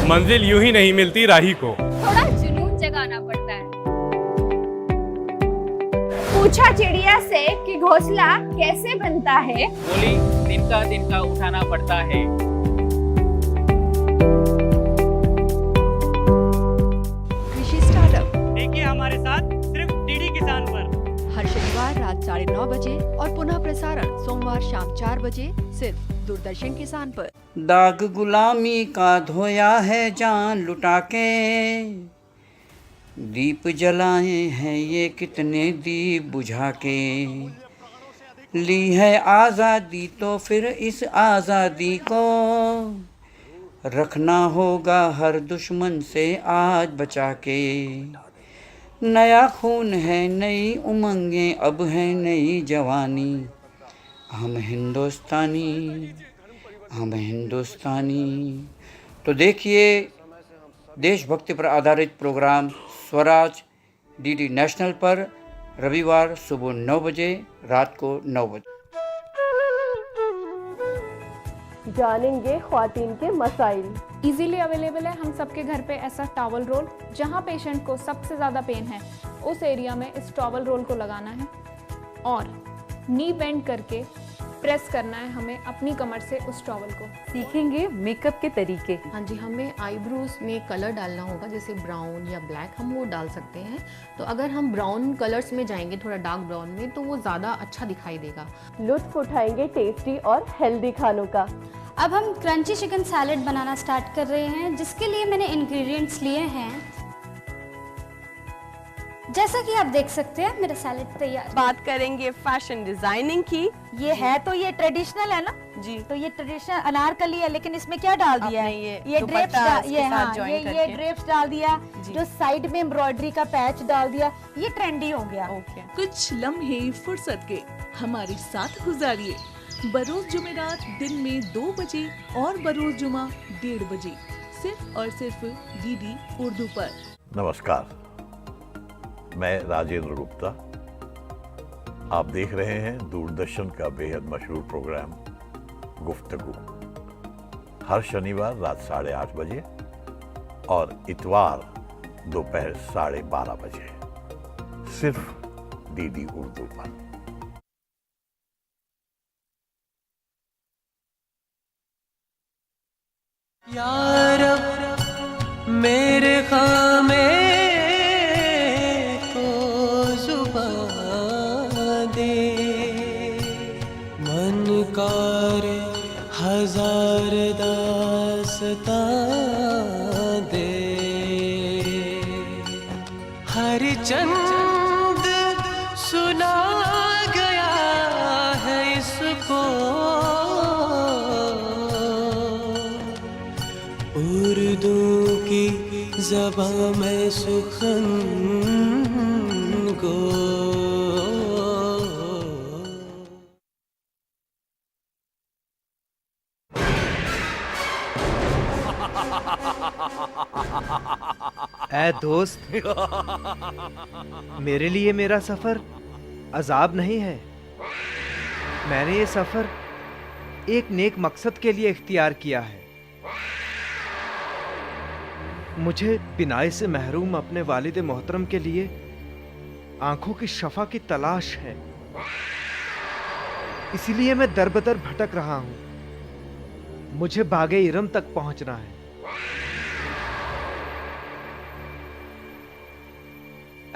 मंजिल यूं ही नहीं मिलती राही को। थोड़ा जुनून जगाना पड़ता है। पूछा चिड़िया से कि घोंसला कैसे बनता है, बोली तिनका उठाना पड़ता है। कृषि स्टार्टअप देखिए हमारे साथ सिर्फ डीडी किसान पर। हर शनिवार रात 9:30 बजे और पुनः प्रसारण सोमवार शाम 4 बजे सिर्फ दूरदर्शन किसान पर। दाग गुलामी का धोया है जान लुटा के, दीप जलाए हैं ये कितने दीप बुझा के, ली है आज़ादी तो फिर इस आज़ादी को रखना होगा हर दुश्मन से आज बचा के। नया खून है नई उमंगें अब है नई जवानी, हम हिंदुस्तानी। तो देखिए देशभक्ति पर आधारित प्रोग्राम स्वराज डीडी नेशनल पर रविवार सुबह 9 बजे, रात को 9 बजे। जानेंगे ख्वातीन के मसाइल। इजीली अवेलेबल है हम सबके घर पे ऐसा टॉवल रोल, जहाँ पेशेंट को सबसे ज़्यादा पेन है उस एरिया में इस टॉवल रोल को लगाना है और नी बेंड करके प्रेस करना है हमें अपनी कमर से उस टॉवल को। सीखेंगे मेकअप के तरीके। हाँ जी, हमें आईब्रोज में कलर डालना होगा, जैसे ब्राउन या ब्लैक हम वो डाल सकते हैं। तो अगर हम ब्राउन कलर्स में जाएंगे, थोड़ा डार्क ब्राउन में, तो वो ज़्यादा अच्छा दिखाई देगा। लुत्फ उठाएंगे टेस्टी और हेल्दी खानों का। अब हम क्रंची चिकन सैलेड बनाना स्टार्ट कर रहे हैं, जिसके लिए मैंने इंग्रेडिएंट्स लिए हैं। जैसा कि आप देख सकते हैं मेरा सैलेड तैयार। बात करेंगे फैशन डिजाइनिंग की। ये है तो ये ट्रेडिशनल है ना जी, तो ये ट्रेडिशनल अनारकली है, लेकिन इसमें क्या डाल दिया है, ये ड्रेप्स ये ड्रेप्स डाल दिया, जो साइड में एम्ब्रॉयडरी का पैच डाल दिया, ये ट्रेंडी हो गया। कुछ लम्हे फुर्सत के हमारे साथ गुजारिए बरोज जुमेरात दिन में 2 बजे और बरोज जुमा 1:30 बजे, सिर्फ और सिर्फ डीडी उर्दू पर। नमस्कार, मैं राजेंद्र गुप्ता। आप देख रहे हैं दूरदर्शन का बेहद मशहूर प्रोग्राम गुफ्तगू, हर शनिवार रात 8:30 बजे और इतवार दोपहर 12:30 बजे, सिर्फ डीडी उर्दू पर। यार मेरे खामे को जुबान दे, मन कार 1000 दास्तां दे, हर चंद सुना गया है इसको, उर्दू की ज़बां में सुखन को। ऐ दोस्त, मेरे लिए मेरा सफर अजाब नहीं है। मैंने ये सफर एक नेक मकसद के लिए इख्तियार किया है। मुझे बिनाई से महरूम अपने वालिद मोहतरम के लिए आंखों की शफा की तलाश है, इसीलिए मैं दर बदर भटक रहा हूं। मुझे बागे इरम तक पहुंचना है।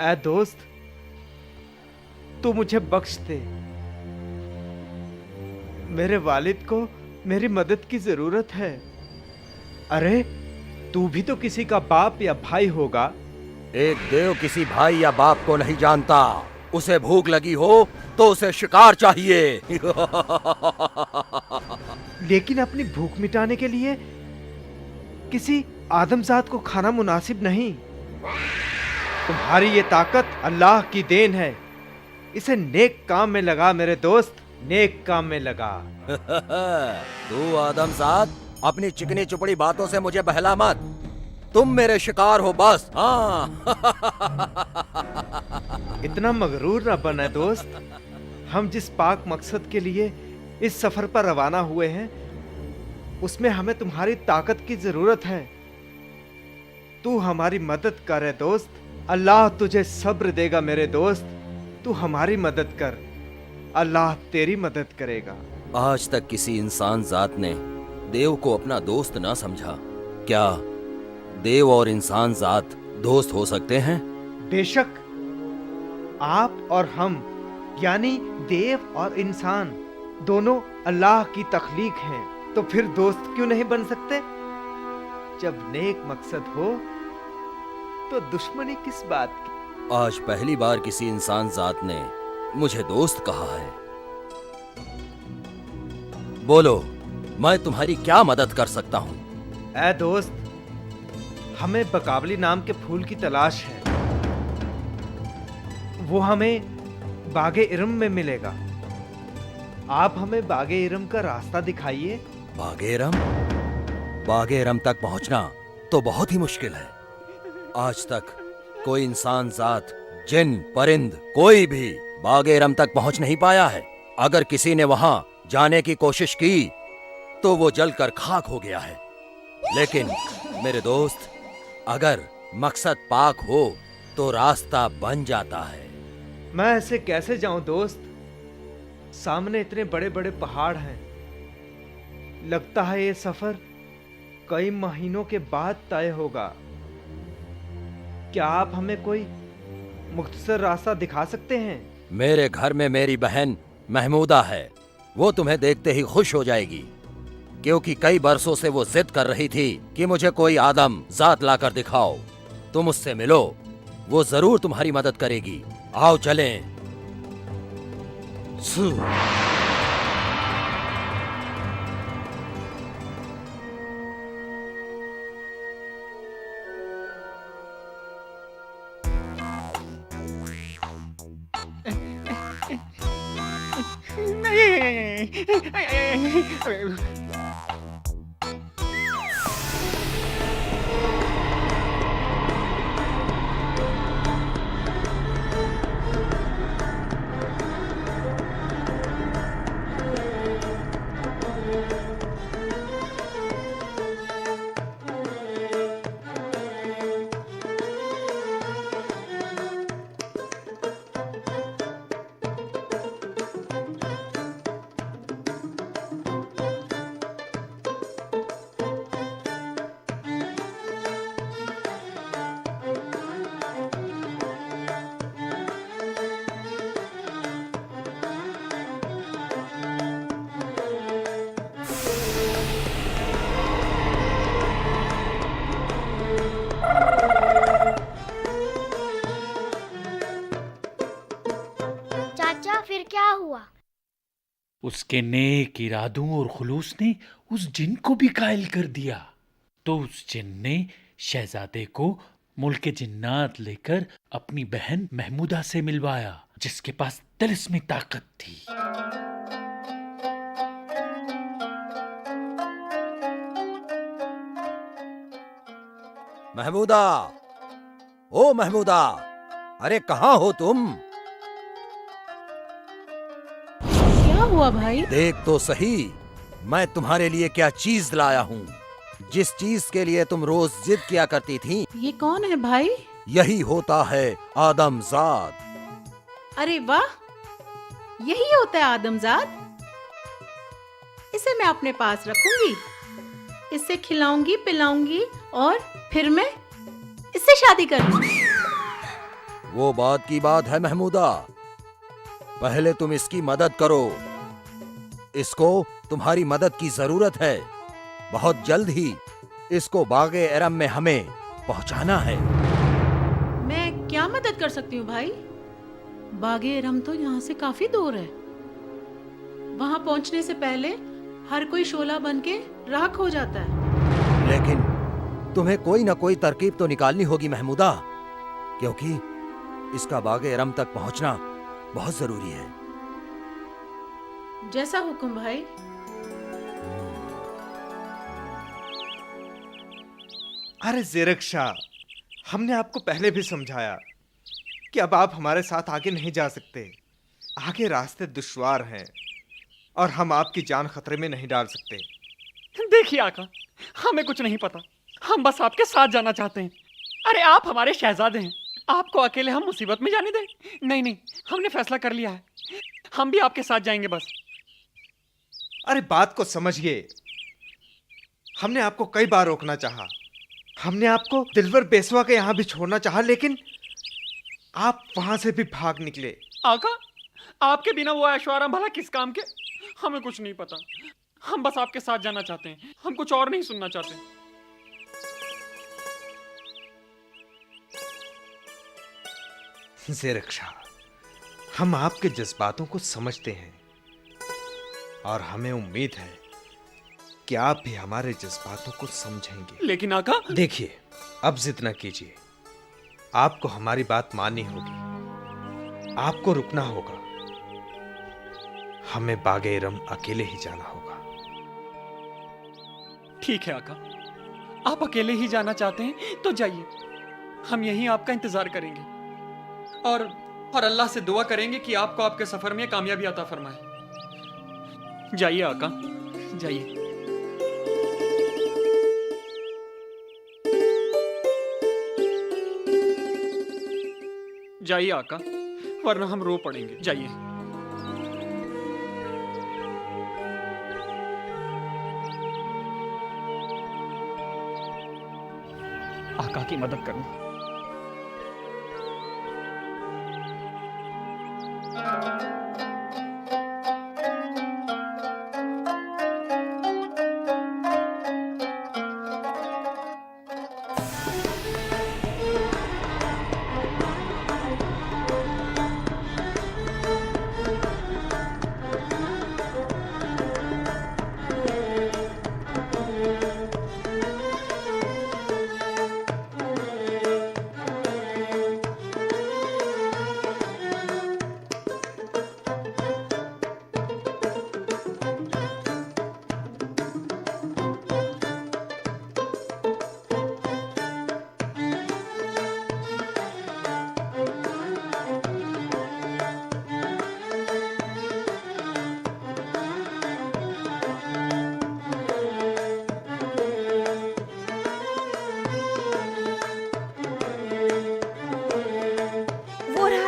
ऐ दोस्त, तू मुझे बख्श दे। मेरे वालिद को मेरी मदद की जरूरत है। अरे तू भी तो किसी का बाप या भाई होगा। एक देव किसी भाई या बाप को नहीं जानता। उसे भूख लगी हो तो उसे शिकार चाहिए। लेकिन अपनी भूख मिटाने के लिए किसी आदमजात को खाना मुनासिब नहीं। तुम्हारी ये ताकत अल्लाह की देन है। इसे नेक काम में लगा मेरे दोस्त, नेक काम में लगा। तू आदमजात अपनी चिकनी चुपड़ी बातों से मुझे बहला मत। तुम मेरे शिकार हो बस। हाँ। इतना मगरूर न बने दोस्त। हम जिस पाक मकसद के लिए इस सफर पर रवाना हुए हैं उसमें हमें तुम्हारी ताकत की जरूरत है। तू हमारी मदद कर है दोस्त। अल्लाह तुझे सब्र देगा मेरे दोस्त। तू हमारी मदद कर, अल्लाह तेरी मदद करेगा। आज तक किसी इंसान जात ने देव को अपना दोस्त ना समझा। क्या देव और इंसान जात दोस्त हो सकते हैं? बेशक, आप और हम यानी देव और इंसान दोनों अल्लाह की तख्लीक हैं, तो फिर दोस्त क्यों नहीं बन सकते? जब नेक मकसद हो तो दुश्मनी किस बात की? आज पहली बार किसी इंसान जात ने मुझे दोस्त कहा है। बोलो, मैं तुम्हारी क्या मदद कर सकता हूँ? ऐ दोस्त, हमें बकावली नाम के फूल की तलाश है। वो हमें बागे इरम में मिलेगा। आप हमें बागे इरम का रास्ता दिखाइए। बागे इरम? बागे इरम तक पहुंचना तो बहुत ही मुश्किल है। आज तक कोई इंसान जात, जिन, परिंद, कोई भी बागे इरम तक पहुंच नहीं पाया है। अगर किसी ने वहां जाने की कोशिश की तो वो जलकर खाक हो गया है। लेकिन मेरे दोस्त, अगर मकसद पाक हो तो रास्ता बन जाता है। मैं ऐसे कैसे जाऊं दोस्त? सामने इतने बड़े बड़े पहाड़ हैं। लगता है ये सफर कई महीनों के बाद तय होगा। क्या आप हमें कोई मुख्तसर रास्ता दिखा सकते हैं? मेरे घर में मेरी बहन महमूदा है। वो तुम्हें देखते ही खुश हो जाएगी, क्योंकि कई बरसों से वो जिद कर रही थी कि मुझे कोई आदम जात लाकर दिखाओ। तुम उससे मिलो, वो जरूर तुम्हारी मदद करेगी। आओ चलें। फिर क्या हुआ? उसके नेक इरादों और खुलूस ने उस जिन को भी कायल कर दिया। तो उस जिन ने शहजादे को मुल्क जिन्नात लेकर अपनी बहन महमूदा से मिलवाया, जिसके पास तिलिस्मी ताकत थी। महमूदा, ओ महमूदा, अरे कहाँ हो तुम? क्या हुआ भाई? देख तो सही, मैं तुम्हारे लिए क्या चीज लाया हूँ। जिस चीज के लिए तुम रोज जिद किया करती थी। ये कौन है भाई? यही होता है आदमजाद। अरे वाह, यही होता है आदमजाद। इसे मैं अपने पास रखूंगी, इससे खिलाऊंगी पिलाऊंगी और फिर मैं इससे शादी करूंगी। वो बात की बात है महमूदा, पहले तुम इसकी मदद करो। इसको तुम्हारी मदद की जरूरत है। बहुत जल्द ही इसको बागे एरम में हमें पहुंचाना है। मैं क्या मदद कर सकती हूँ भाई? बागे एरम तो यहाँ से काफी दूर है। वहाँ पहुँचने से पहले हर कोई शोला बन के राख हो जाता है। लेकिन तुम्हें कोई ना कोई तरकीब तो निकालनी होगी महमूदा, क्योंकि इसका बागे एरम तक पहुंचना बहुत जरूरी है। जैसा हुक्म भाई। अरे ज़ेरक शाह, हमने आपको पहले भी समझाया कि अब आप हमारे साथ आगे नहीं जा सकते। आगे रास्ते दुश्वार हैं और हम आपकी जान खतरे में नहीं डाल सकते। देखिए आका, हमें कुछ नहीं पता, हम बस आपके साथ जाना चाहते हैं। अरे आप हमारे शहजादे हैं, आपको अकेले हम मुसीबत में जाने दें? नहीं नहीं, हमने फैसला कर लिया है, हम भी आपके साथ जाएंगे बस। अरे बात को समझिए, हमने आपको कई बार रोकना चाहा, हमने आपको दिलवर पेशवा के यहाँ भी छोड़ना चाहा, लेकिन आप वहां से भी भाग निकले। आका, आपके बिना वो ऐशोआराम भला किस काम के? हमें कुछ नहीं पता, हम बस आपके साथ जाना चाहते हैं, हम कुछ और नहीं सुनना चाहते। ज़ेरक्षा, हम आपके जज्बातों को समझते हैं और हमें उम्मीद है कि आप भी हमारे जज्बातों को समझेंगे। लेकिन आका, देखिए, अब जिद न कीजिए, आपको हमारी बात माननी होगी, आपको रुकना होगा, हमें बागे इरम अकेले ही जाना होगा। ठीक है आका, आप अकेले ही जाना चाहते हैं तो जाइए, हम यहीं आपका इंतजार करेंगे और अल्लाह से दुआ करेंगे कि आपको आपके सफर में कामयाबी अता फरमाए। जाइए आका, जाइए। जाइए आका, वरना हम रो पड़ेंगे। जाइए। आका की मदद करना।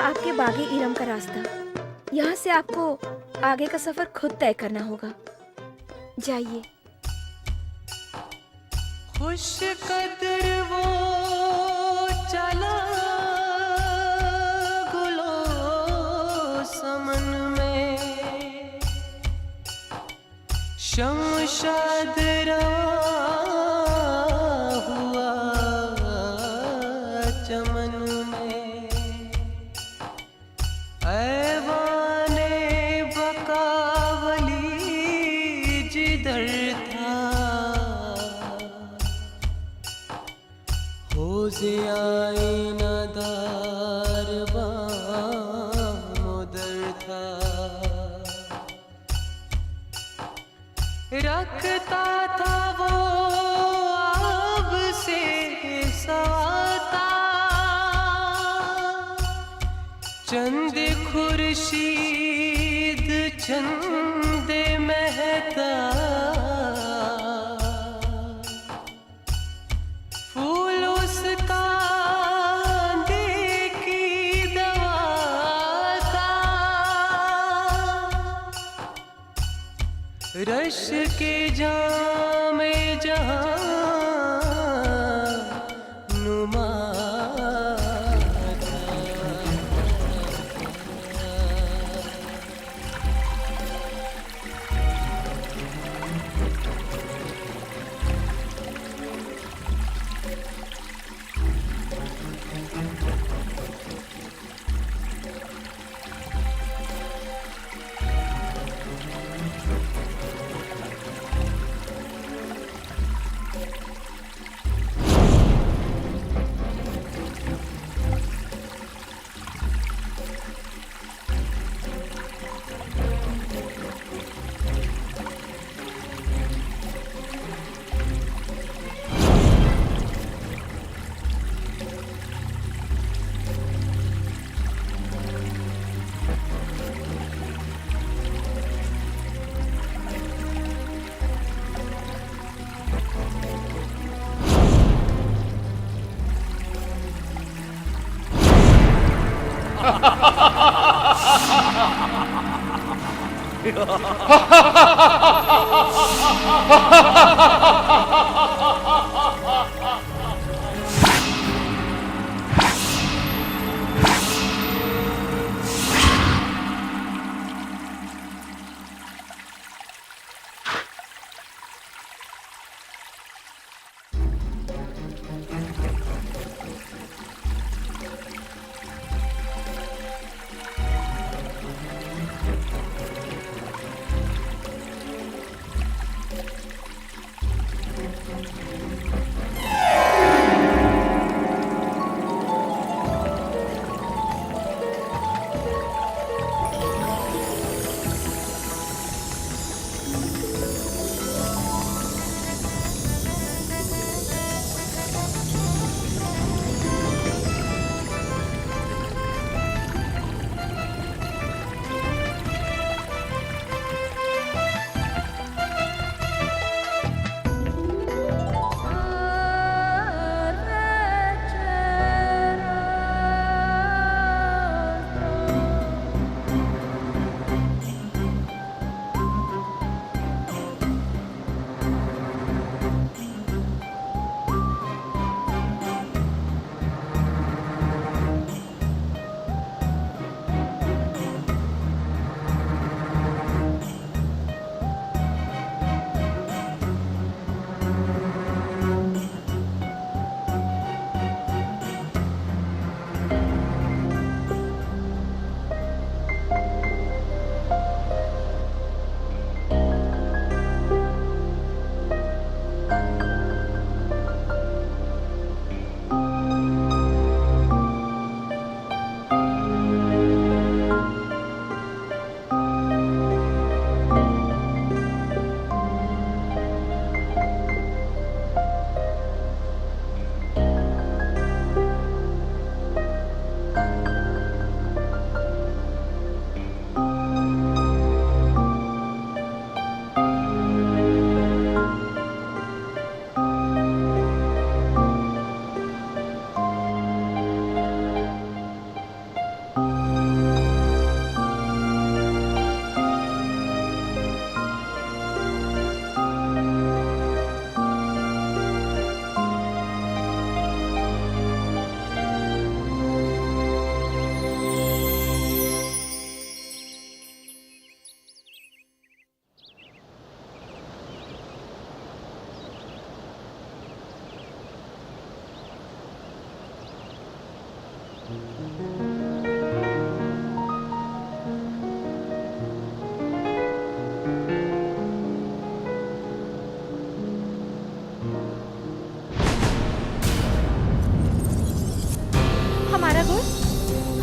आपके बागे इरम का रास्ता, यहाँ से आपको आगे का सफर खुद तय करना होगा। जाइए। खुश कदर वो चला गुलो समन में, शमशाद हुआ चमन में, ऐवाने बकावली जिधर था, होज़े आईना दार बामुदर था, रखता था वो अब से सवाता, चंद खुर्शीद चंद महता, फूल उसका देखी दवाता, रश के जाम जहां नुमा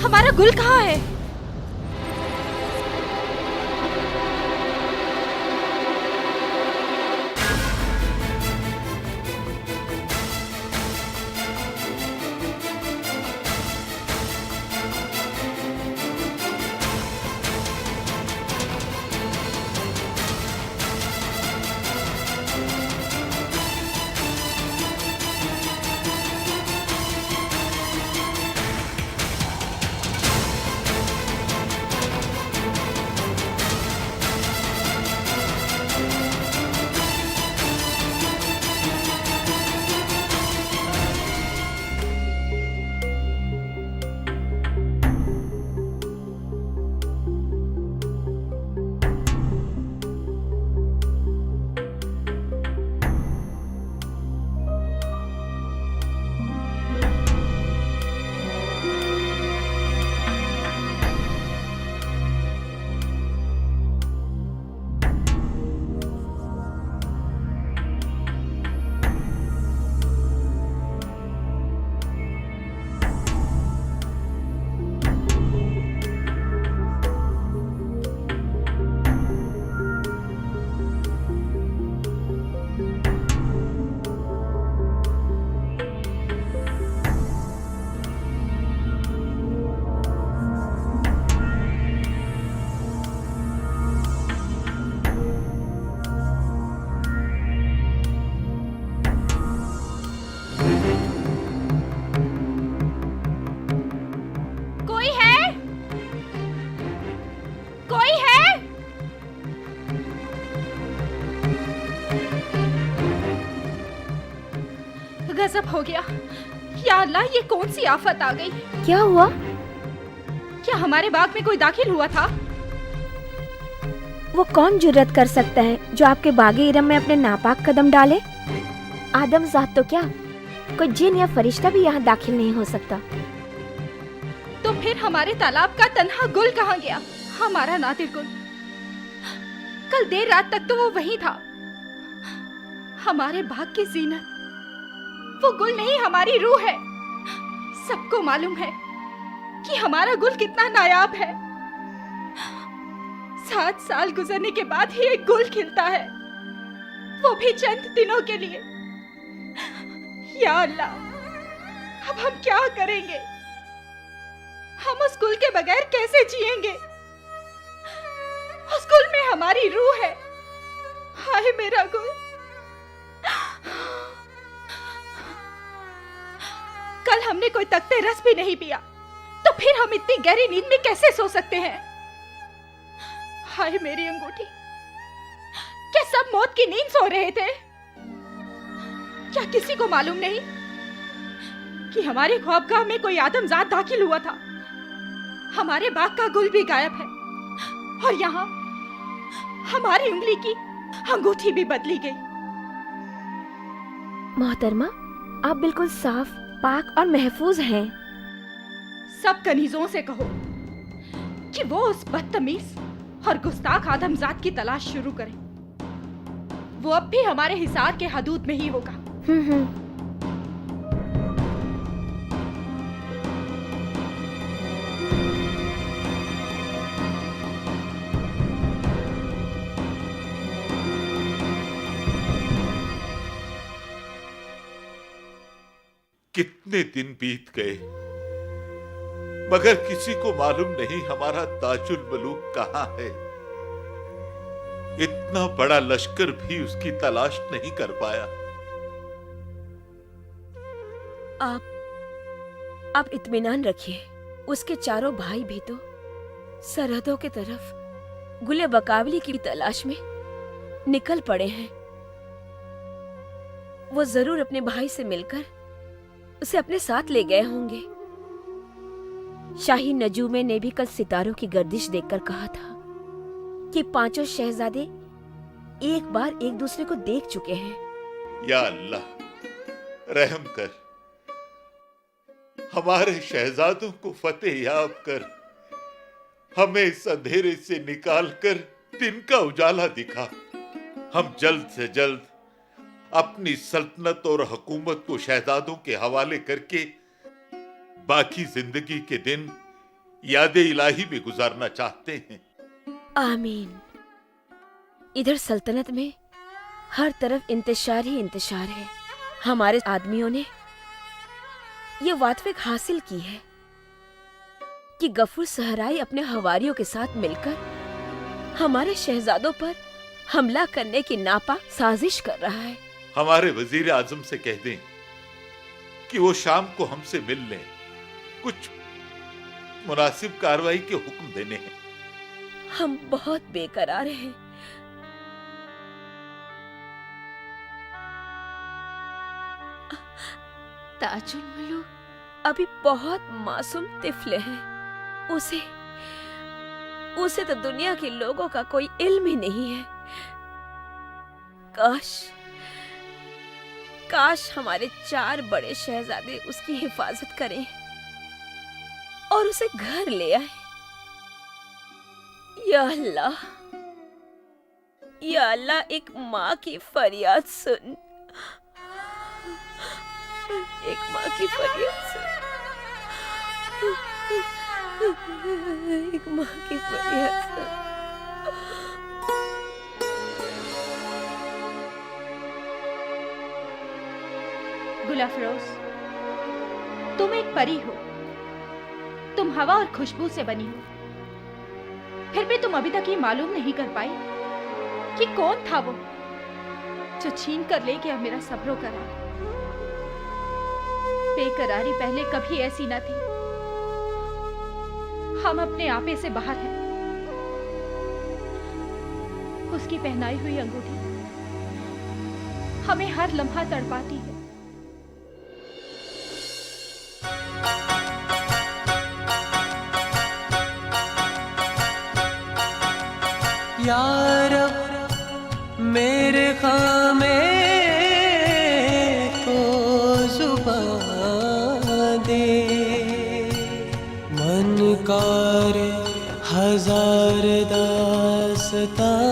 हमारा गुल कहाँ है? गजब हो गया। या अल्लाह, ये कौन सी आफत आ गई? क्या हुआ? क्या हमारे बाग में कोई दाखिल हुआ था? वो कौन जुर्रत कर सकता है जो आपके बागे इरम में अपने नापाक कदम डाले? आदमजात तो क्या, कोई जिन या फरिश्ता भी यहाँ दाखिल नहीं हो सकता। तो फिर हमारे तालाब का तन्हा गुल कहाँ गया? हमारा नादिर गुल। कल देर रात तक तो वो वहीं था। हमारे बाग की जीनत वो गुल नहीं, हमारी रूह है। सबको मालूम है कि हमारा गुल कितना नायाब है। 7 साल गुजरने के बाद ही एक गुल खिलता है, वो भी चंद दिनों के लिए। या अल्लाह, अब हम क्या करेंगे? हम उस गुल के बगैर कैसे जिएंगे? उस गुल में हमारी रूह है। हाय मेरा गुल। कल हमने कोई तख्ते रस भी नहीं पिया, तो फिर हम इतनी गहरी नींद में कैसे सो सकते हैं? हाय मेरी अंगूठी, क्या सब मौत की नींद सो रहे थे? क्या किसी को मालूम नहीं कि हमारे ख्वाबगाह में कोई आदमजात दाखिल हुआ था? हमारे बाग का गुल भी गायब है, और यहाँ हमारी उंगली की अंगूठी भी बदली गई। मोहतरमा, आप बिल्कुल साफ, पाक और महफूज हैं। सब कनीजों से कहो कि वो उस बदतमीज और गुस्ताख आदमजात की तलाश शुरू करें। वो अब भी हमारे हिसार के हदूद में ही होगा। कितने दिन बीत गए, मगर किसी को मालूम नहीं हमारा ताजुल मलूक कहाँ है। इतना बड़ा लश्कर भी उसकी तलाश नहीं कर पाया। आप इत्मीनान रखिए, उसके चारों भाई भी तो सरहदों की तरफ गुले बकावली की तलाश में निकल पड़े हैं। वो जरूर अपने भाई से मिलकर उसे अपने साथ ले गए होंगे। शाही नजूमे ने भी कल सितारों की गर्दिश देखकर कहा था कि 5 शहजादे एक बार एक दूसरे को देख चुके हैं। या अल्लाह, रहम कर, हमारे शहजादों को फतेह याब कर, हमें इस अंधेरे से निकालकर दिन का उजाला दिखा। हम जल्द से जल्द अपनी सल्तनत और हुकूमत को शहजादों के हवाले करके बाकी जिंदगी के दिन याद इलाही में गुजारना चाहते हैं। आमीन। इधर सल्तनत में हर तरफ इंतशार ही इंतशार है। हमारे आदमियों ने ये वातफिक हासिल की है कि गफूर सहराई अपने हवारियों के साथ मिलकर हमारे शहजादों पर हमला करने की नापाक साजिश कर रहा है। हमारे वजीर आजम से कह दें कि वो शाम को हमसे मिल लें, कुछ मुनासिब कार्रवाई के हुक्म देने हैं। हम बहुत बेकरार हैं। ताजुल मलूक अभी बहुत मासूम तिफले हैं। उसे तो दुनिया के लोगों का कोई इल्म ही नहीं है। काश हमारे 4 बड़े शहजादे उसकी हिफाजत करें और उसे घर ले आए। या अल्लाह, एक माँ की फरियाद सुन। एक माँ की फरियाद सुन। एक माँ की फरियाद सुन। गुल अफरोज, तुम एक परी हो। तुम हवा और खुशबू से बनी हो। फिर भी तुम अभी तक ये मालूम नहीं कर पाई कि कौन था वो जो छीन कर ले गया मेरा सब्रो करार। बेकरारी पहले कभी ऐसी न थी। हम अपने आपे से बाहर हैं। उसकी पहनाई हुई अंगूठी हमें हर लम्हा तड़पाती है। यार मेरे खामे को जुबान दे, मन कार हजार दास्तां